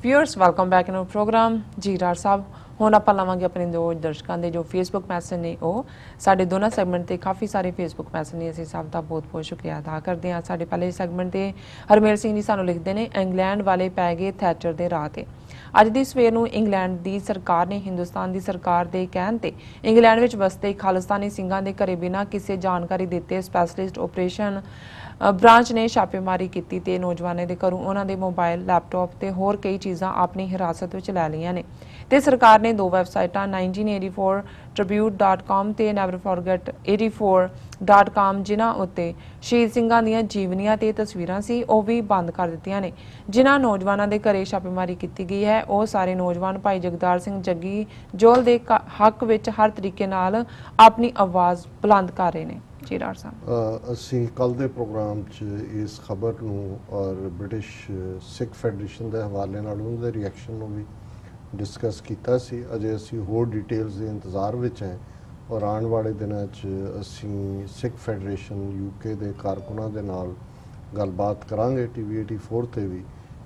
Viewers welcome back in our programme जी रार साहब ਹੁਣ ਆਪਾਂ ਲਾਵਾਂਗੇ ਆਪਣੇ ਦੋ ਦਰਸ਼ਕਾਂ ਦੇ ਜੋ ਫੇਸਬੁੱਕ ਮੈਸੇਜ ਨੇ ਉਹ ਸਾਡੇ ਦੋਨਾਂ ਸੈਗਮੈਂਟ ਤੇ ਕਾਫੀ ਸਾਰੇ ਫੇਸਬੁੱਕ ਮੈਸੇਜ ਨੇ ਅਸੀਂ ਸਭ ਦਾ ਬਹੁਤ ਸ਼ੁਕਰੀਆ ਅਦਾ ਕਰਦੇ ਹਾਂ। ਸਾਡੇ ਪਹਿਲੇ ਸੈਗਮੈਂਟ ਤੇ ਹਰਮੇਲ ਸਿੰਘ ਜੀ ਸਾਨੂੰ ਲਿਖਦੇ ਨੇ ਇੰਗਲੈਂਡ ਵਾਲੇ ਪੈ ਗਏ ਥੈਚਰ ਦੇ ਰਾਹ ਤੇ। ਅੱਜ ਦੀ ਸਵੇਰ ਨੂੰ ਇੰਗਲੈਂਡ ਦੀ ਸਰਕਾਰ ਨੇ ਹਿੰਦੁਸਤਾਨ ਦੀ ਸਰਕਾਰ ਦੇ ਕਹਿਣ ਤੇ ਇੰਗਲੈਂਡ ਵਿੱਚ ਵਸਦੇ ਖਾਲਿਸਤਾਨੀ ਸਿੰਘਾਂ ਦੇ ਘਰੇ ਬਿਨਾਂ ਕਿਸੇ ਜਾਣਕਾਰੀ ਦਿੱਤੇ ਸਪੈਸ਼ਲਿਸਟ ਆਪਰੇਸ਼ਨ ब्रांच ने छापेमारी की ते नौजवानों के घरों उन्होंने मोबाइल लैपटॉप ते होर कई चीज़ां अपनी हिरासत में लै लियां ने ते सरकार ने दो वैबसाइटां 1984tribute.com ते neverforget84.com जिन्हां उत्ते शहीद सिंघां दीयां जीवनियां ते तस्वीरां सी ओह भी बंद कर दित्तियां ने। जिन्हां नौजवानों के घरे छापेमारी की गई है वह सारे नौजवान भाई जगदार सिंह जग्गी जोल के हक विच हर तरीके नाल अपनी आवाज़ बुलंद कर रहे हैं। ਅਸੀਂ ਕੱਲ ਦੇ ਪ੍ਰੋਗਰਾਮ 'ਚ ਇਸ ਖਬਰ ਨੂੰ ਔਰ ਬ੍ਰਿਟਿਸ਼ ਸਿੱਖ ਫੈਡਰੇਸ਼ਨ ਦੇ ਹਵਾਲੇ ਨਾਲ ਉਹਨਾਂ ਦੇ ਰਿਐਕਸ਼ਨ ਨੂੰ ਵੀ ਡਿਸਕਸ ਕੀਤਾ ਸੀ। ਅਜੇ ਅਸੀਂ ਹੋਰ ਡਿਟੇਲਸ ਦੇ ਇੰਤਜ਼ਾਰ ਵਿੱਚ ਹਾਂ ਔਰ ਆਉਣ ਵਾਲੇ ਦਿਨਾਂ 'ਚ ਅਸੀਂ ਸਿੱਖ ਫੈਡਰੇਸ਼ਨ ਯੂਕੇ ਦੇ ਕਾਰਕੁਨਾਂ ਦੇ ਨਾਲ ਗੱਲਬਾਤ ਕਰਾਂਗੇ TV 84 ਤੇ ਵੀ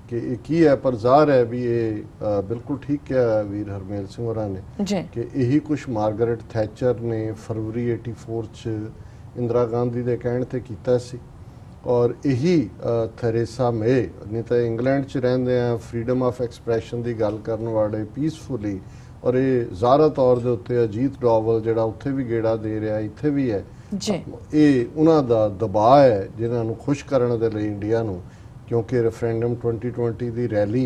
ਕਿ ਇਹ ਕੀ ਹੈ। ਪਰ ਜ਼ਾਹਰ ਹੈ ਵੀ ਇਹ ਬਿਲਕੁਲ ਠੀਕ ਕਿਹਾ ਵੀਰ ਹਰਮੇਲ ਸਿੰਘ ਹੋਰਾਂ ਨੇ ਕਿ ਇਹੀ ਕੁਛ ਮਾਰਗਰਟ ਥੈਚਰ ਨੇ ਫਰਵਰੀ 84 'ਚ इंदिरा गांधी के कहने ते कीता सी और यही थेरेसा मे नहीं तो इंग्लैंड च रहिंदे आ फ्रीडम ऑफ एक्सप्रैशन की गल करने वाले पीसफुली और ये ज़ाहरा तौर के उत्ते अजीत डोवल जिहड़ा उत्थे भी गेड़ा दे रहा इत्थे भी है ये उन्हां दा दबाव है जिन्हां नूं खुश करने दे लई इंडिया नूं क्योंकि रेफरेंडम 2020 की रैली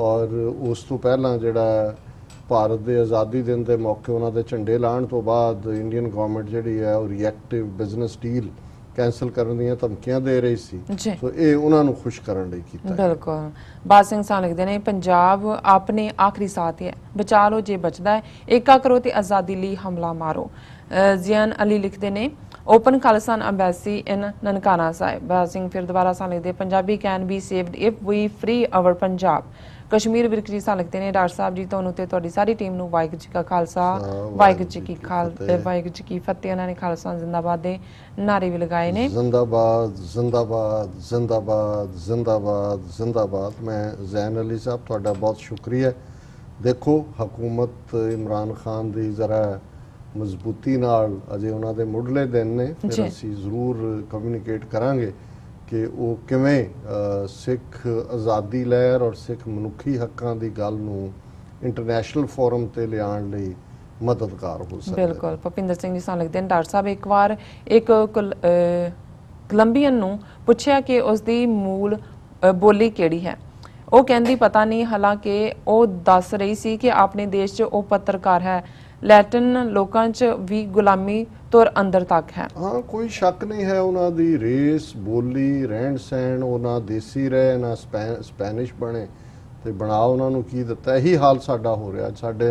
और उस तो पहला जिहड़ा भारत के आज़ादी दिन के मौके उन्होंने झंडे लाने तो बाद इंडियन गवर्नमेंट जी है रिएक्टिव बिजनेस डील कैंसल करने दी धमकियां दे रही सी तो ये उन्होंने खुश करने लई कीता। बिल्कुल बाज सिंह सान लिखते हैं पंजाब अपने आखिरी साथ है बचा लो जे बचदा है एका करो ते आज़ादी लई हमला मारो। जियान अली लिखते हैं open Khalistan embassy in Nankana Sahib. Baaz Singh फिर दोबारा सान लिखते Punjabi can be saved if we free our Punjab. Kashmir Virk ji सा लिखते हैं डॉक्टर साहब जी तुहानूं ते तुहाडी सारी टीम नूं वाहिगुरू जी का खालसा वाहिगुरू जी की वाहिगुरू जी की फतेह। उन्होंने खालिस्तान जिंदाबाद दे नारे भी लगाए ने जिंदाबाद जिंदाबाद जिंदाबाद जिंदाबाद जिंदाबाद। मैं जैन अली साहब तुहाडा बहुत शुक्रिया। देखो हुकूमत इमरान खान दी जरा मजबूती नाल अजे उन्हां दे मुढ़ले दिन ने फिर असीं जरूर कम्यूनीकेट करांगे कि वो किवें सिख आज़ादी लहर और सिख मनुखी हकों की गल नूं इंटरनेशनल फोरम ते लियाण लई मददगार हो सकदा। बिल्कुल भुपिंदर सिंह जी सान लिखते हैं डॉक्टर साहब एक बार एक कोलंबियन नूं पुछया कि उसकी मूल बोली किहड़ी है वो कहंदी पता नहीं हालांकि वो दस रही सी कि अपने देश च वो पत्रकार है लैटिन लोगों च भी गुलामी तो अंदर तक है। हाँ कोई शक नहीं है उन्हां दी रेस बोली रहन सहन वो ना देसी रहे ना स्पैनिश बने तो बना उन्होंने की दिता। यही हाल साडा हो रहा साडे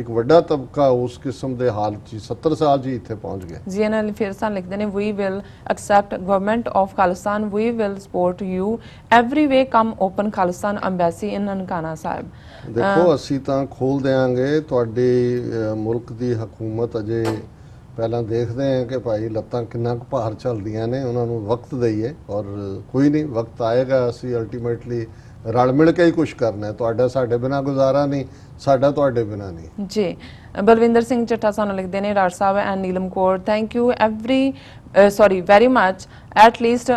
एक वड्डा तबका उस किस्म के हाल 70 साल जी इत्थे पहुंच गए। जी एन फिर सन लिखते हैं we will accept government of Khalistan we will support you every way come open Khalistan embassy in Nankana Sahib. देखो असी तां खोल देंगे तुहाडे मुल्क की हुकूमत अजे पहला देखते हैं कि भाई लत्तां किन्ना क भार चलदियां ने उन्होंने वक्त दईए और कोई नहीं वक्त आएगा असी अल्टीमेटली रल मिल के ही कुछ करना है। तुहाडा साडे बिना गुजारा नहीं साडा तुहाडे बिना नहीं जी। बलविंदर सिंह चट्टा सानू लिखते हैं डॉक्टर साहब and Neelam Kaur thank you very much at least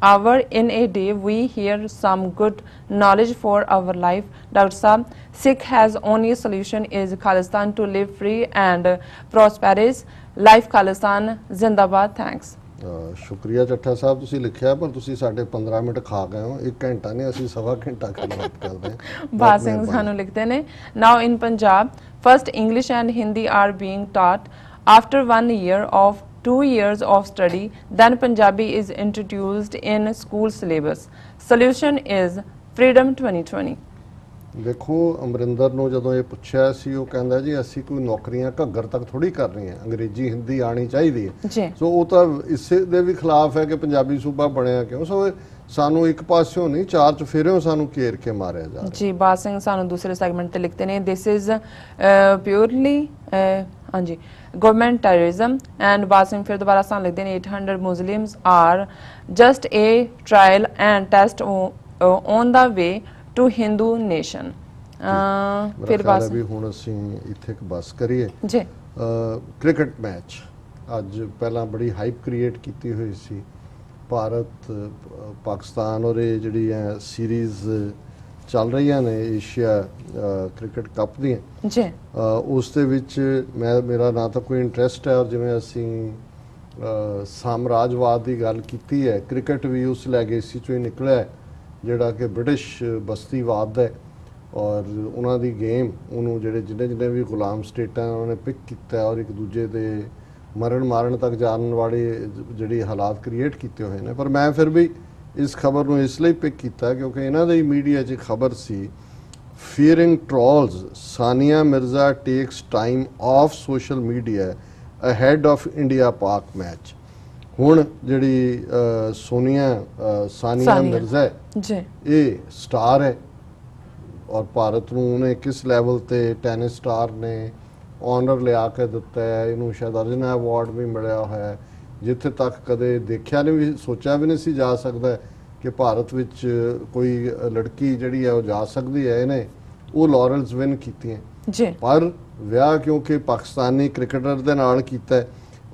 hour in a day we hear some good knowledge for our life. Dr. Saab, Sikh has only solution is Khalistan to live free and prosperous life. Khalistan Zindabad. Thanks. शुक्रिया चट्ठा साहब तुसी लिखिया पर तुसी साढ़े 15 minute खा गए हो 1 घंटा नहीं असी सवा घंटा बात कर रहे हैं। बात सिंह सानू लिखते हैं now in Punjab first English and Hindi are being taught after 1 year of 2 years of study then Punjabi is introduced in school syllabus. Solution is freedom 2020. देखो अमरिंदर नूं जदों ये पुछया सी वो कहंदा जी असी कोई नौकरियां घग्गर तक थोड़ी कर रही हैं अंग्रेजी हिंदी आनी चाहिए सो वो तो इसे दे भी खिलाफ है कि पंजाबी सूबा बनया क्यों सो सानू एक पासों नहीं चार चफेरों सानू घेर के मारिया जा जी। बात सिंह सानू दूसरे सेगमेंट ते लिखते हैं दिस इज प्योरली हाँ जी गवर्नमेंट टेररिज्म एंड बात सिंह फिर दोबारा सान लिखते हैं 800 Muslims are just a trial and test on the way to Hindu nation. ਫਿਰ ਬਸ ਵੀ ਹੁਣ ਅਸੀਂ ਇੱਥੇ ਇੱਕ ਬਸ ਕਰੀਏ ਜੀ। ਕ੍ਰਿਕਟ ਮੈਚ ਅੱਜ ਪਹਿਲਾਂ ਬੜੀ ਹਾਈਪ ਕ੍ਰੀਏਟ ਕੀਤੀ ਹੋਈ ਸੀ, ਭਾਰਤ ਪਾਕਿਸਤਾਨ ਔਰ ਇਹ ਜਿਹੜੀ ਹੈ ਸੀਰੀਜ਼ ਚੱਲ ਰਹੀਆਂ ਨੇ ਏਸ਼ੀਆ ਕ੍ਰਿਕਟ ਕੱਪ ਦੀਆਂ ਜੀ, ਉਸ ਦੇ ਵਿੱਚ ਮੇਰਾ ਨਾ ਤਾਂ ਕੋਈ ਇੰਟਰਸਟ ਹੈ, ਔਰ ਜਿਵੇਂ ਅਸੀਂ ਸਾਮਰਾਜਵਾਦ ਦੀ ਗੱਲ ਕੀਤੀ ਹੈ, ਕ੍ਰਿਕਟ ਵੀ ਉਸ ਲੈਗੇਸੀ ਚੋਂ ਹੀ ਨਿਕਲਿਆ ਜਿਹੜਾ ਕਿ ਬ੍ਰਿਟਿਸ਼ ਬਸਤੀਵਾਦ ਹੈ, ਔਰ ਉਹਨਾਂ ਦੀ ਗੇਮ ਉਹਨੂੰ ਜਿਹਨੇ ਵੀ ਗੁਲਾਮ ਸਟੇਟਾਂ ਉਹਨਾਂ ਨੇ ਪਿਕ ਕੀਤਾ ਔਰ ਇੱਕ ਦੂਜੇ ਦੇ ਮਾਰਨ ਤੱਕ ਜਾਣ ਵਾਲੇ ਜਿਹੜੀ ਹਾਲਾਤ ਕ੍ਰੀਏਟ ਕੀਤੇ ਹੋਏ ਨੇ। ਪਰ ਮੈਂ ਫਿਰ ਵੀ ਇਸ ਖਬਰ ਨੂੰ ਇਸ ਲਈ ਪਿਕ ਕੀਤਾ ਕਿਉਂਕਿ ਇਹਨਾਂ ਦੇ ਮੀਡੀਆ 'ਚ ਖਬਰ ਸੀ, fearing trolls Sania Mirza takes time off social media ahead of India Pak match. ਹੁਣ ਜਿਹੜੀ ਸਾਨੀਆ ਮਿਰਜ਼ਾ ਜੀ ਇਹ ਸਟਾਰ ਹੈ ਔਰ ਭਾਰਤ ਨੂੰ ਉਹਨੇ ਕਿਸ ਲੈਵਲ ਤੇ ਟੈਨਿਸ ਸਟਾਰ ਨੇ ਆਨਰ ਲਿਆ ਕੇ ਦਿੱਤਾ ਹੈ, ਇਹਨੂੰ ਸ਼ਾਇਦ ਅਰਜੁਨਾ ਅਵਾਰਡ ਵੀ ਮਿਲਿਆ ਹੋਇਆ, ਜਿੱਥੇ ਤੱਕ ਕਦੇ ਦੇਖਿਆ ਨਹੀਂ ਵੀ ਸੋਚਿਆ ਵੀ ਨਹੀਂ ਸੀ ਜਾ ਸਕਦਾ ਕਿ ਭਾਰਤ ਵਿੱਚ ਕੋਈ ਲੜਕੀ ਜਿਹੜੀ ਹੈ ਉਹ ਜਾ ਸਕਦੀ ਹੈ। ਇਹਨੇ ਉਹ ਲਾਰਲਸ ਵਿਨ ਕੀਤੀਆਂ ਜੀ, ਪਰ ਵਿਆਹ ਕਿਉਂਕਿ ਪਾਕਿਸਤਾਨੀ ਕ੍ਰਿਕਟਰ ਦੇ ਨਾਲ ਕੀਤਾ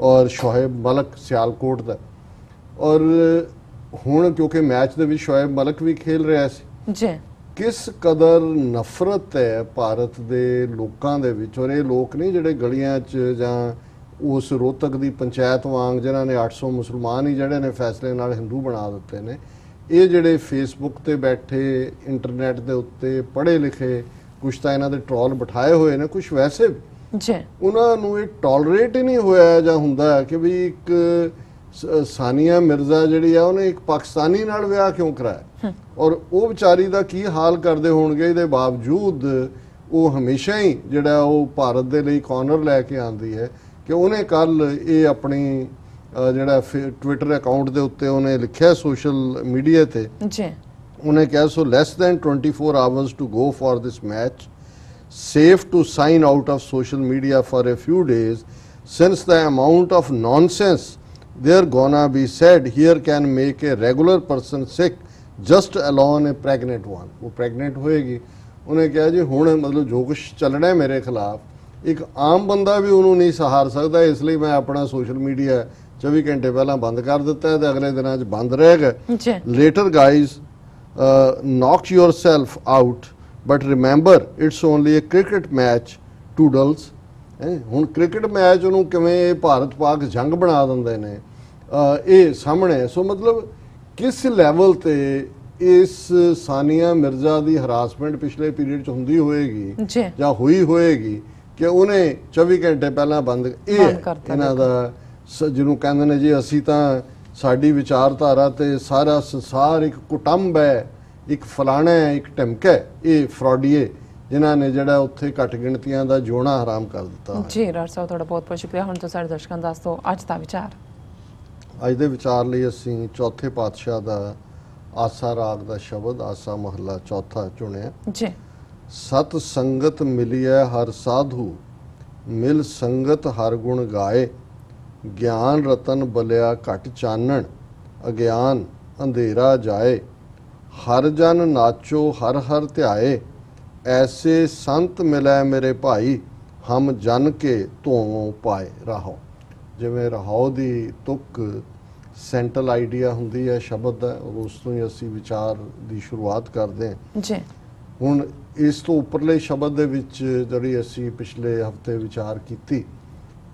ਔਰ ਸ਼ੋਏਬ ਮਲਿਕ ਸਿਆਲਕੋਟ ਦਾ, ਔਰ ਹੁਣ ਕਿਉਂਕਿ ਮੈਚ ਦੇ ਵਿੱਚ ਸ਼ੋਏਬ ਮਲਿਕ ਵੀ ਖੇਲ ਰਿਹਾ ਸੀ ਜੀ। ਕਿਸ ਕਦਰ ਨਫ਼ਰਤ ਹੈ ਭਾਰਤ ਦੇ ਲੋਕਾਂ ਦੇ ਵਿੱਚ, ਔਰ ਇਹ ਲੋਕ ਨਹੀਂ ਜਿਹੜੇ ਗਲੀਆਂ 'ਚ ਜਾਂ ਉਸ ਰੋਹਤਕ ਦੀ ਪੰਚਾਇਤ ਵਾਂਗ ਜਿਨ੍ਹਾਂ ਨੇ 800 ਮੁਸਲਮਾਨ ਹੀ ਜਿਹੜੇ ਨੇ ਫੈਸਲੇ ਨਾਲ ਹਿੰਦੂ ਬਣਾ ਦਿੱਤੇ ਨੇ, ਇਹ ਜਿਹੜੇ ਫੇਸਬੁੱਕ ਤੇ ਬੈਠੇ ਇੰਟਰਨੈਟ ਦੇ ਉੱਤੇ ਪੜ੍ਹੇ ਲਿਖੇ ਕੁਛ ਤਾਂ ਇਹਨਾਂ ਦੇ ਟ੍ਰੋਲ ਬਿਠਾਏ ਹੋਏ ਨੇ, ਕੁਛ ਵੈਸੇ ਜੀ ਉਹਨਾਂ ਨੂੰ ਇਹ ਟੋਲਰੇਟ ਹੀ ਨਹੀਂ ਹੋਇਆ ਜਾਂ ਹੁੰਦਾ ਕਿ ਵੀ ਇੱਕ ਸਾਨੀਆ ਮਿਰਜ਼ਾ ਜਿਹੜੀ ਆ ਉਹਨੇ ਇੱਕ ਪਾਕਿਸਤਾਨੀ ਨਾਲ ਵਿਆਹ ਕਿਉਂ ਕਰਾਇਆ, ਔਰ ਉਹ ਵਿਚਾਰੀ ਦਾ ਕੀ ਹਾਲ ਕਰਦੇ ਹੋਣਗੇ। ਇਹਦੇ ਬਾਵਜੂਦ ਉਹ ਹਮੇਸ਼ਾ ਹੀ ਜਿਹੜਾ ਉਹ ਭਾਰਤ ਦੇ ਲਈ ਕਾਰਨਰ ਲੈ ਕੇ ਆਉਂਦੀ ਹੈ ਕਿ ਉਹਨੇ ਕੱਲ ਇਹ ਆਪਣੀ ਜਿਹੜਾ ਟਵਿੱਟਰ ਅਕਾਊਂਟ ਦੇ ਉੱਤੇ ਉਹਨੇ ਲਿਖਿਆ ਸੋਸ਼ਲ ਮੀਡੀਆ ਤੇ ਜੀ, ਉਹਨੇ ਕਿਹਾ so less than 24 hours to go for this match, safe to sign out of social media for a few days since the amount of nonsense they're gonna be said here can make a regular person sick just alone a pregnant one। वो pregnant होएगी। उन्हें कहा जी हुण मतलब जो कुछ चलना है मेरे खिलाफ एक आम बंदा भी उन्होंने नहीं सहार सकता, इसलिए मैं अपना सोशल मीडिया 24 घंटे पहला बंद कर दिता है, अगले दिन बंद रहेगा। Later guys knock yourself out but remember it's only a cricket match toodles। ਹੁਣ ਕ੍ਰਿਕਟ ਮੈਚ ਉਹਨੂੰ ਕਿਵੇਂ ਭਾਰਤ ਪਾਕ ਜੰਗ ਬਣਾ ਦਿੰਦੇ ਨੇ ਇਹ ਸਾਹਮਣੇ। ਸੋ ਮਤਲਬ ਕਿਸ ਲੈਵਲ ਤੇ ਇਸ ਸਾਨੀਆ ਮਿਰਜ਼ਾ ਦੀ ਹਰਾਸਮੈਂਟ ਪਿਛਲੇ ਪੀਰੀਅਡ 'ਚ ਹੁੰਦੀ ਹੋਏਗੀ ਜਾਂ ਹੋਈ ਹੋਏਗੀ ਕਿ ਉਹਨੇ 24 ਘੰਟੇ ਪਹਿਲਾਂ ਬੰਦ ਇਹ ਇਹਨਾਂ ਦਾ ਜਿਹਨੂੰ ਕਹਿੰਦੇ ਨੇ ਜੀ ਅਸੀਂ ਤਾਂ ਸਾਡੀ ਵਿਚਾਰਧਾਰਾ ਤੇ ਸਾਰਾ ਸੰਸਾਰ ਇੱਕ ਕੁਟੰਬ ਹੈ, ਇੱਕ ਫਲਾਣਾ ਹੈ, ਇੱਕ ਢਮਕਾ ਹੈ, ਇਹ ਫਰਾਡੀਏ ਜਿਨ੍ਹਾਂ ਨੇ ਜਿਹੜਾ ਉੱਥੇ ਘੱਟ ਗਿਣਤੀਆਂ ਦਾ ਜਿਉਣਾ ਹਰਾਮ ਕਰ ਦਿੱਤਾ ਜੀ। ਰਾਜ ਸਾਹਿਬ ਤੁਹਾਡਾ ਬਹੁਤ ਬਹੁਤ ਸ਼ੁਕਰੀਆ। ਹੁਣ ਤੋਂ ਸਾਡੇ ਦਰਸ਼ਕਾਂ ਦੱਸ ਦਿਓ ਅੱਜ ਦਾ ਵਿਚਾਰ। ਅੱਜ ਦੇ ਵਿਚਾਰ ਲਈ ਅਸੀਂ ਚੌਥੇ ਪਾਤਸ਼ਾਹ ਦਾ ਆਸਾ ਰਾਗ ਦਾ ਸ਼ਬਦ ਆਸਾ ਮਹੱਲਾ ਚੌਥਾ ਚੁਣਿਆ ਜੀ। ਸਤ ਸੰਗਤ ਮਿਲਿਐ ਹਰ ਸਾਧੂ, ਮਿਲ ਸੰਗਤ ਹਰ ਗੁਣ ਗਾਏ, ਗਿਆਨ ਰਤਨ ਬਲਿਆ ਘਟ ਚਾਨਣ, ਅਗਿਆਨ ਅੰਧੇਰਾ ਜਾਏ, ਹਰ ਜਨ ਨਾਚੋ ਹਰ ਹਰ ਧਿਆਏ, ਐਸੇ ਸੰਤ ਮਿਲੈ ਮੇਰੇ ਭਾਈ, ਹਮ ਜਨ ਕੇ ਧੋਵੋਂ ਪਾਏ ਰਾਹੋ। ਜਿਵੇਂ ਰਾਹੋ ਦੀ ਤੁਕ ਸੈਂਟਰਲ ਆਈਡੀਆ ਹੁੰਦੀ ਹੈ ਸ਼ਬਦ ਦਾ, ਉਸ ਤੋਂ ਹੀ ਅਸੀਂ ਵਿਚਾਰ ਦੀ ਸ਼ੁਰੂਆਤ ਕਰਦੇ ਹਾਂ ਜੀ। ਹੁਣ ਇਸ ਤੋਂ ਉੱਪਰਲੇ ਸ਼ਬਦ ਦੇ ਵਿੱਚ ਜਿਹੜੀ ਅਸੀਂ ਪਿਛਲੇ ਹਫਤੇ ਵਿਚਾਰ ਕੀਤੀ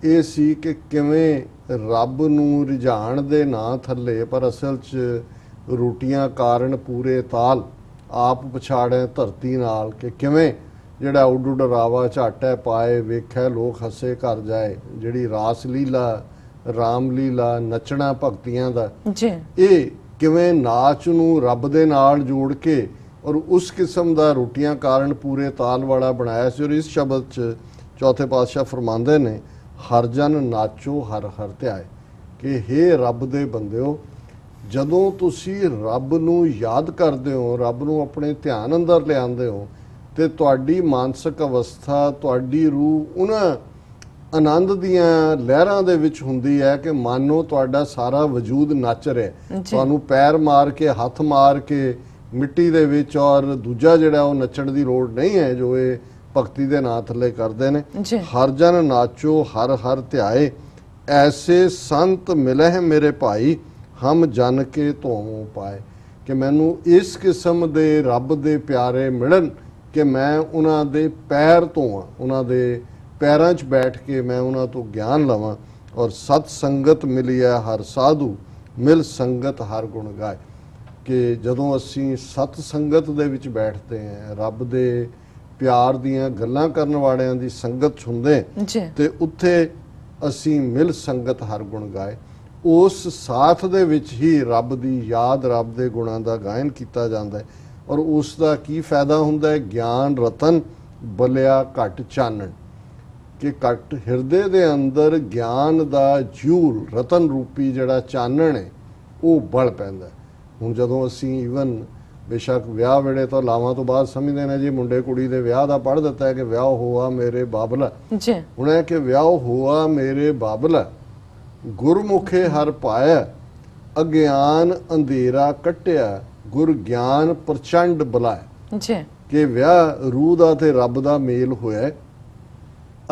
ਇਹ ਸੀ ਕਿ ਕਿਵੇਂ ਰੱਬ ਨੂੰ ਰਿਝਾਣ ਦੇ ਨਾਂ ਥੱਲੇ ਪਰ ਅਸਲ 'ਚ ਰੋਟੀਆਂ ਕਾਰਨ ਪੂਰੇ ਤਾਲ ਆਪ ਪਛਾੜੇ ਧਰਤੀ ਨਾਲ, ਕਿ ਕਿਵੇਂ ਜਿਹੜਾ ਉੱਡ ਡਰਾਵਾ ਝਾਟੈ ਪਾਏ ਵੇਖੈ ਲੋਕ ਹੱਸੇ ਘਰ ਜਾਏ, ਜਿਹੜੀ ਰਾਸ ਲੀਲਾ ਰਾਮ ਲੀਲਾ ਨੱਚਣਾ ਭਗਤੀਆਂ ਦਾ ਇਹ ਕਿਵੇਂ ਨਾਚ ਨੂੰ ਰੱਬ ਦੇ ਨਾਲ ਜੋੜ ਕੇ ਔਰ ਉਸ ਕਿਸਮ ਦਾ ਰੋਟੀਆਂ ਕਾਰਨ ਪੂਰੇ ਤਾਲ ਵਾਲਾ ਬਣਾਇਆ ਸੀ। ਔਰ ਇਸ ਸ਼ਬਦ 'ਚ ਚੌਥੇ ਪਾਤਸ਼ਾਹ ਫਰਮਾਉਂਦੇ ਨੇ ਹਰ ਜਨ ਨਾਚੋ ਹਰ ਹਰ ਧਿਆਏ, ਕਿ ਹੇ ਰੱਬ ਦੇ ਬੰਦਿਓ ਜਦੋਂ ਤੁਸੀਂ ਰੱਬ ਨੂੰ ਯਾਦ ਕਰਦੇ ਹੋ, ਰੱਬ ਨੂੰ ਆਪਣੇ ਧਿਆਨ ਅੰਦਰ ਲਿਆਉਂਦੇ ਹੋ ਤੇ ਤੁਹਾਡੀ ਮਾਨਸਿਕ ਅਵਸਥਾ ਤੁਹਾਡੀ ਰੂਹ ਉਹਨਾਂ ਆਨੰਦ ਦੀਆਂ ਲਹਿਰਾਂ ਦੇ ਵਿੱਚ ਹੁੰਦੀ ਹੈ ਕਿ ਮਾਨੋ ਤੁਹਾਡਾ ਸਾਰਾ ਵਜੂਦ ਨੱਚ ਰਿਹਾ, ਤੁਹਾਨੂੰ ਪੈਰ ਮਾਰ ਕੇ ਹੱਥ ਮਾਰ ਕੇ ਮਿੱਟੀ ਦੇ ਵਿੱਚ ਔਰ ਦੂਜਾ ਜਿਹੜਾ ਉਹ ਨੱਚਣ ਦੀ ਲੋੜ ਨਹੀਂ ਹੈ ਜੋ ਇਹ ਭਗਤੀ ਦੇ ਨਾਂ ਥੱਲੇ ਕਰਦੇ ਨੇ। ਹਰ ਜਨ ਨਾਚੋ ਹਰ ਹਰ ਧਿਆਏ, ਐਸੇ ਸੰਤ ਮਿਲਹਿ ਮੇਰੇ ਭਾਈ, ਹਮ ਜਨ ਕੇ ਧੋਵੋਂ ਪਾਏ। ਕਿ ਮੈਨੂੰ ਇਸ ਕਿਸਮ ਦੇ ਰੱਬ ਦੇ ਪਿਆਰੇ ਮਿਲਣ ਕਿ ਮੈਂ ਉਹਨਾਂ ਦੇ ਪੈਰ ਧੋਵਾਂ, ਉਹਨਾਂ ਦੇ ਪੈਰਾਂ 'ਚ ਬੈਠ ਕੇ ਮੈਂ ਉਹਨਾਂ ਤੋਂ ਗਿਆਨ ਲਵਾਂ। ਔਰ ਸਤ ਸੰਗਤ ਮਿਲੀ ਹੈ ਹਰ ਸਾਧੂ, ਮਿਲ ਸੰਗਤ ਹਰ ਗੁਣ ਗਾਏ। ਕਿ ਜਦੋਂ ਅਸੀਂ ਸਤ ਸੰਗਤ ਦੇ ਵਿੱਚ ਬੈਠਦੇ ਹਾਂ, ਰੱਬ ਦੇ ਪਿਆਰ ਦੀਆਂ ਗੱਲਾਂ ਕਰਨ ਵਾਲਿਆਂ ਦੀ ਸੰਗਤ 'ਚ ਹੁੰਦੇ ਤੇ ਉੱਥੇ ਅਸੀਂ ਮਿਲ ਸੰਗਤ ਹਰ ਗੁਣ ਗਾਏ। ਉਸ ਸਾਥ ਦੇ ਵਿੱਚ ਹੀ ਰੱਬ ਦੀ ਯਾਦ, ਰੱਬ ਦੇ ਗੁਣਾਂ ਦਾ ਗਾਇਨ ਕੀਤਾ ਜਾਂਦਾ ਹੈ। ਔਰ ਉਸ ਦਾ ਕੀ ਫਾਇਦਾ ਹੁੰਦਾ ਹੈ? ਗਿਆਨ ਰਤਨ ਬਲਿਆ ਘਟ ਚਾਨਣ। ਕਿ ਘਟ ਹਿਰਦੇ ਦੇ ਅੰਦਰ ਗਿਆਨ ਦਾ ਜੂਲ, ਰਤਨ ਰੂਪੀ ਜਿਹੜਾ ਚਾਨਣ ਹੈ ਉਹ ਬਲ ਪੈਂਦਾ। ਹੁਣ ਜਦੋਂ ਅਸੀਂ ਈਵਨ ਬੇਸ਼ੱਕ ਵਿਆਹ ਵੇਲੇ ਤਾਂ ਲਾਵਾਂ ਤੋਂ ਬਾਅਦ ਸਮਝਦੇ ਨੇ ਜੀ ਮੁੰਡੇ ਕੁੜੀ ਦੇ ਵਿਆਹ ਦਾ ਪੜ੍ਹ ਦਿੱਤਾ ਹੈ ਕਿ ਵਿਆਹ ਹੋਆ ਮੇਰੇ ਬਾਬਲਾ। ਹੁਣ ਇਹ ਕਿ ਵਿਆਹ ਹੋਆ ਮੇਰੇ ਬਾਬਲਾ, ਗੁਰਮੁਖੇ ਹਰ ਪਾਇਆ, ਅਗਿਆਨ ਅੰਧੇਰਾ ਕੱਟਿਆ, ਗੁਰ ਗਿਆਨ ਪ੍ਰਚੰਡ ਬੁਲਾਇਆ। ਕਿ ਵਿਆਹ ਰੂਹ ਦਾ ਤੇ ਰੱਬ ਦਾ ਮੇਲ ਹੋਇਆ,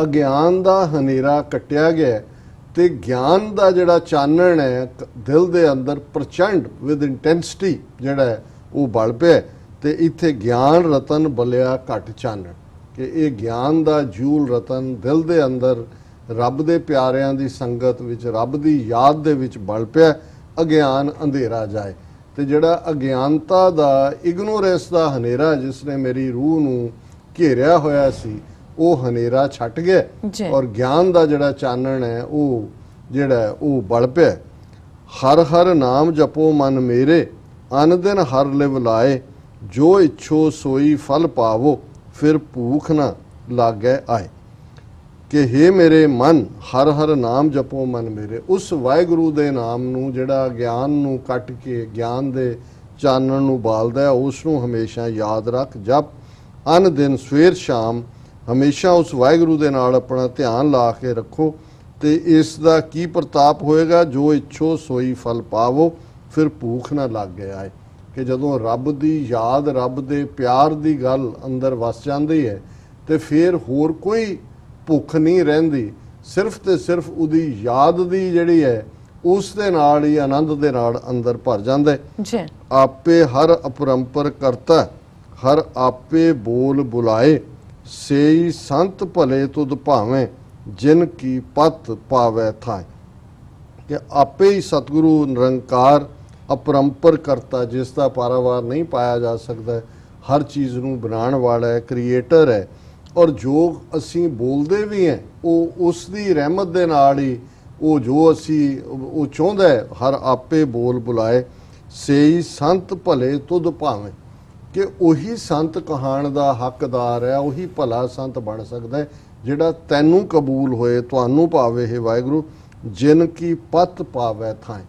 ਅਗਿਆਨ ਦਾ ਹਨੇਰਾ ਕੱਟਿਆ ਗਿਆ ਤੇ ਗਿਆਨ ਦਾ ਜਿਹੜਾ ਚਾਨਣ ਹੈ ਦਿਲ ਦੇ ਅੰਦਰ ਪ੍ਰਚੰਡ ਵਿਦ ਇੰਟੈਂਸਿਟੀ ਜਿਹੜਾ ਹੈ ਉਹ ਬਲ ਪਿਆ। ਤੇ ਇੱਥੇ ਗਿਆਨ ਰਤਨ ਬਲਿਆ ਘਟ ਚਾਨਣ। ਕਿ ਇਹ ਗਿਆਨ ਦਾ ਜੂਲ ਰਤਨ ਦਿਲ ਦੇ ਅੰਦਰ ਰੱਬ ਦੇ ਪਿਆਰਿਆਂ ਦੀ ਸੰਗਤ ਵਿੱਚ, ਰੱਬ ਦੀ ਯਾਦ ਦੇ ਵਿੱਚ ਬਲ ਪਿਆ, ਅਗਿਆਨ ਅੰਧੇਰਾ ਜਾਏ। ਤੇ ਜਿਹੜਾ ਅਗਿਆਨਤਾ ਦਾ, ਇਗਨੋਰੈਂਸ ਦਾ ਹਨੇਰਾ ਜਿਸ ਨੇ ਮੇਰੀ ਰੂਹ ਨੂੰ ਘੇਰਿਆ ਹੋਇਆ ਸੀ ਉਹ ਹਨੇਰਾ ਛੱਟ ਗਿਆ ਔਰ ਗਿਆਨ ਦਾ ਜਿਹੜਾ ਚਾਨਣ ਹੈ ਉਹ ਜਿਹੜਾ ਉਹ ਬਲ ਪਿਆ। ਹਰ ਹਰ ਨਾਮ ਜਪੋ ਮਨ ਮੇਰੇ, ਅਨ ਦਿਨ ਹਰ ਲਿਵ ਲਾਏ, ਜੋ ਇੱਛੋ ਸੋਈ ਫਲ ਪਾਵੋ, ਫਿਰ ਭੂਖ ਨਾ ਲਾਗੇ ਆਏ। ਕਿ ਹੇ ਮੇਰੇ ਮਨ, ਹਰ ਹਰ ਨਾਮ ਜਪੋ ਮਨ ਮੇਰੇ। ਉਸ ਵਾਹਿਗੁਰੂ ਦੇ ਨਾਮ ਨੂੰ ਜਿਹੜਾ ਗਿਆਨ ਨੂੰ ਕੱਟ ਕੇ ਗਿਆਨ ਦੇ ਚਾਨਣ ਨੂੰ ਬਾਲਦਾ ਹੈ, ਉਸ ਨੂੰ ਹਮੇਸ਼ਾ ਯਾਦ ਰੱਖ, ਜਪ ਅਨ ਦਿਨ ਸਵੇਰ ਸ਼ਾਮ ਹਮੇਸ਼ਾ ਉਸ ਵਾਹਿਗੁਰੂ ਦੇ ਨਾਲ ਆਪਣਾ ਧਿਆਨ ਲਾ ਕੇ ਰੱਖੋ। ਤੇ ਇਸ ਦਾ ਕੀ ਪ੍ਰਤਾਪ ਹੋਏਗਾ? ਜੋ ਇੱਛੋ ਸੋਈ ਫਲ ਪਾਵੋ, ਫਿਰ ਭੂਖ ਨਾ ਲੱਗੇ ਆਏ। ਕਿ ਜਦੋਂ ਰੱਬ ਦੀ ਯਾਦ, ਰੱਬ ਦੇ ਪਿਆਰ ਦੀ ਗੱਲ ਅੰਦਰ ਵਸ ਜਾਂਦੀ ਹੈ ਤੇ ਫਿਰ ਹੋਰ ਕੋਈ ਭੁੱਖ ਨਹੀਂ ਰਹਿੰਦੀ। ਸਿਰਫ ਤੇ ਸਿਰਫ ਉਹਦੀ ਯਾਦ ਦੀ ਜਿਹੜੀ ਹੈ ਉਸ ਦੇ ਨਾਲ ਹੀ ਆਨੰਦ ਦੇ ਨਾਲ ਅੰਦਰ ਭਰ ਜਾਂਦਾ ਹੈ। ਆਪੇ ਹਰ ਅਪਰੰਪਰ ਕਰਤਾ, ਹਰ ਆਪੇ ਬੋਲ ਬੁਲਾਏ, ਸੇਈ ਸੰਤ ਭਲੇ ਤੁਧ ਭਾਵੇਂ, ਜਿਨ ਕੀ ਪਤ ਪਾਵੈ ਥਾਏ। ਕਿ ਆਪੇ ਹੀ ਸਤਿਗੁਰੂ ਨਿਰੰਕਾਰ ਅਪਰੰਪਰ ਕਰਤਾ, ਜਿਸ ਦਾ ਪਾਰਾਵਾਰ ਨਹੀਂ ਪਾਇਆ ਜਾ ਸਕਦਾ, ਹਰ ਚੀਜ਼ ਨੂੰ ਬਣਾਉਣ ਵਾਲਾ ਹੈ, ਕ੍ਰੀਏਟਰ ਹੈ। ਔਰ ਜੋ ਅਸੀਂ ਬੋਲਦੇ ਵੀ ਹੈ ਉਹ ਉਸ ਦੀ ਰਹਿਮਤ ਦੇ ਨਾਲ ਹੀ ਉਹ ਜੋ ਅਸੀਂ ਉਹ ਚਾਹੁੰਦਾ ਹੈ, ਹਰ ਆਪੇ ਬੋਲ ਬੁਲਾਏ, ਸੇਈ ਸੰਤ ਭਲੇ ਤੁਧ ਭਾਵੇਂ। ਕਿ ਉਹੀ ਸੰਤ ਕਹਾਣ ਦਾ ਹੱਕਦਾਰ ਹੈ, ਉਹੀ ਭਲਾ ਸੰਤ ਬਣ ਸਕਦਾ ਹੈ ਜਿਹੜਾ ਤੈਨੂੰ ਕਬੂਲ ਹੋਏ, ਤੁਹਾਨੂੰ ਭਾਵੇ ਹੈ ਵਾਹਿਗੁਰੂ, ਜਿਨ ਕੀ ਪਤ ਪਾਵੈ ਥਾਂ।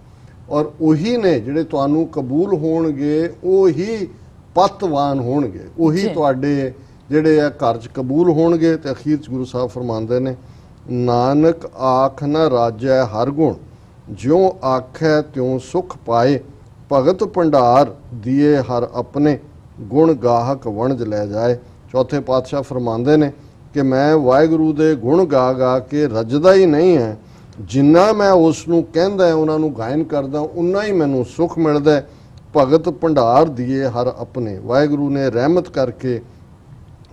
ਔਰ ਉਹੀ ਨੇ ਜਿਹੜੇ ਤੁਹਾਨੂੰ ਕਬੂਲ ਹੋਣਗੇ, ਉਹੀ ਪਤਵਾਨ ਹੋਣਗੇ, ਉਹੀ ਤੁਹਾਡੇ ਜਿਹੜੇ ਆ ਘਰ 'ਚ ਕਬੂਲ ਹੋਣਗੇ। ਤੇ ਅਖੀਰ 'ਚ ਗੁਰੂ ਸਾਹਿਬ ਫਰਮਾਉਂਦੇ ਨੇ, ਨਾਨਕ ਆਖ ਨਾ ਰਾਜੈ ਹਰ ਗੁਣ, ਜਿਉਂ ਆਖੈ ਤਿਉਂ ਸੁਖ ਪਾਏ, ਭਗਤ ਭੰਡਾਰ ਦੀਏ ਹਰ ਆਪਣੇ, ਗੁਣ ਗਾਹਕ ਵਣਜ ਲੈ ਜਾਏ। ਚੌਥੇ ਪਾਤਸ਼ਾਹ ਫਰਮਾਉਂਦੇ ਨੇ ਕਿ ਮੈਂ ਵਾਹਿਗੁਰੂ ਦੇ ਗੁਣ ਗਾ ਗਾ ਕੇ ਰੱਜਦਾ ਹੀ ਨਹੀਂ ਹੈ, ਜਿੰਨਾ ਮੈਂ ਉਸ ਨੂੰ ਕਹਿੰਦਾ ਉਹਨਾਂ ਨੂੰ ਗਾਇਨ ਕਰਦਾ ਉਨਾ ਹੀ ਮੈਨੂੰ ਸੁਖ ਮਿਲਦਾ ਹੈ। ਭਗਤ ਭੰਡਾਰ ਦੀਏ ਹਰ ਆਪਣੇ, ਵਾਹਿਗੁਰੂ ਨੇ ਰਹਿਮਤ ਕਰਕੇ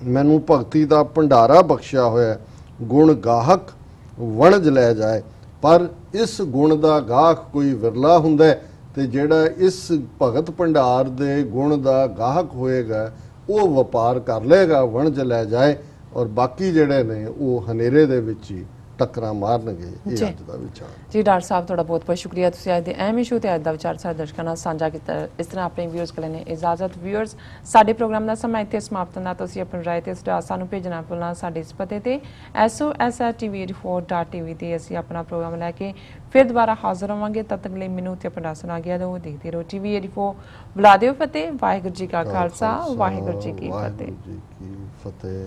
ਮੈਨੂੰ ਭਗਤੀ ਦਾ ਭੰਡਾਰਾ ਬਖਸ਼ਿਆ ਹੋਇਆ, ਗੁਣ ਗਾਹਕ ਵਣਜ ਲੈ ਜਾਏ। ਪਰ ਇਸ ਗੁਣ ਦਾ ਗਾਹਕ ਕੋਈ ਵਿਰਲਾ ਹੁੰਦਾ ਤੇ ਜਿਹੜਾ ਇਸ ਭਗਤ ਭੰਡਾਰ ਦੇ ਗੁਣ ਦਾ ਗਾਹਕ ਹੋਏਗਾ ਉਹ ਵਪਾਰ ਕਰ ਲਏਗਾ, ਵਣਜ ਲੈ ਜਾਏ। ਔਰ ਬਾਕੀ ਜਿਹੜੇ ਨੇ ਉਹ ਹਨੇਰੇ ਦੇ ਵਿੱਚ ਹੀ ਟੱਕਰਾਂ ਮਾਰਨਗੇ। ਇਹ ਅੱਜ ਦਾ ਵਿਚਾਰ ਜੀ। ਡਾਕਟਰ ਸਾਹਿਬ ਤੁਹਾਡਾ ਬਹੁਤ ਬਹੁਤ ਸ਼ੁਕਰੀਆ, ਤੁਸੀਂ ਅੱਜ ਦੇ ਅਹਿਮ ਇਸ਼ੂ ਤੇ ਅੱਜ ਦਾ ਵਿਚਾਰ ਸਾਡੇ ਦਰਸ਼ਕਾਂ ਨਾਲ ਸਾਂਝਾ ਕੀਤਾ। ਇਸ ਤਰ੍ਹਾਂ ਆਪਣੇ ਵਿਊਅਰਸ ਕੋਲ ਨੇ ਇਜਾਜ਼ਤ। ਵਿਊਅਰਸ, ਸਾਡੇ ਪ੍ਰੋਗਰਾਮ ਦਾ ਸਮਾਂ ਇੱਥੇ ਸਮਾਪਤ ਹੁੰਦਾ। ਤੁਸੀਂ ਆਪਣੀ ਰਾਏ ਤੇ ਸੁਝਾਅ ਸਾਨੂੰ ਭੇਜਣਾ ਭੁੱਲਣਾ ਸਾਡੇ ਇਸ ਪਤੇ ਤੇ SOS@tv84.tv ਤੇ ਅਸੀਂ ਆਪਣਾ ਪ੍ਰੋਗਰਾਮ ਲੈ ਕੇ ਫਿਰ ਦੁਬਾਰਾ ਹਾਜ਼ਰ ਹੋਵਾਂਗੇ। ਤਦ ਤੱਕ ਲਈ ਮੈਨੂੰ ਤੇ ਆਪਣਾ ਸੁਣਾ ਗਿਆ ਦਿਓ। ਦੇਖਦੇ ਰਹੋ TV84। ਬੁਲਾ ਦਿਓ ਫਤਿਹ। ਵਾਹਿਗੁਰੂ ਜੀ ਕਾ ਖਾਲਸਾ, ਵਾਹਿਗੁਰੂ ਜੀ ਕੀ ਫਤਿਹ।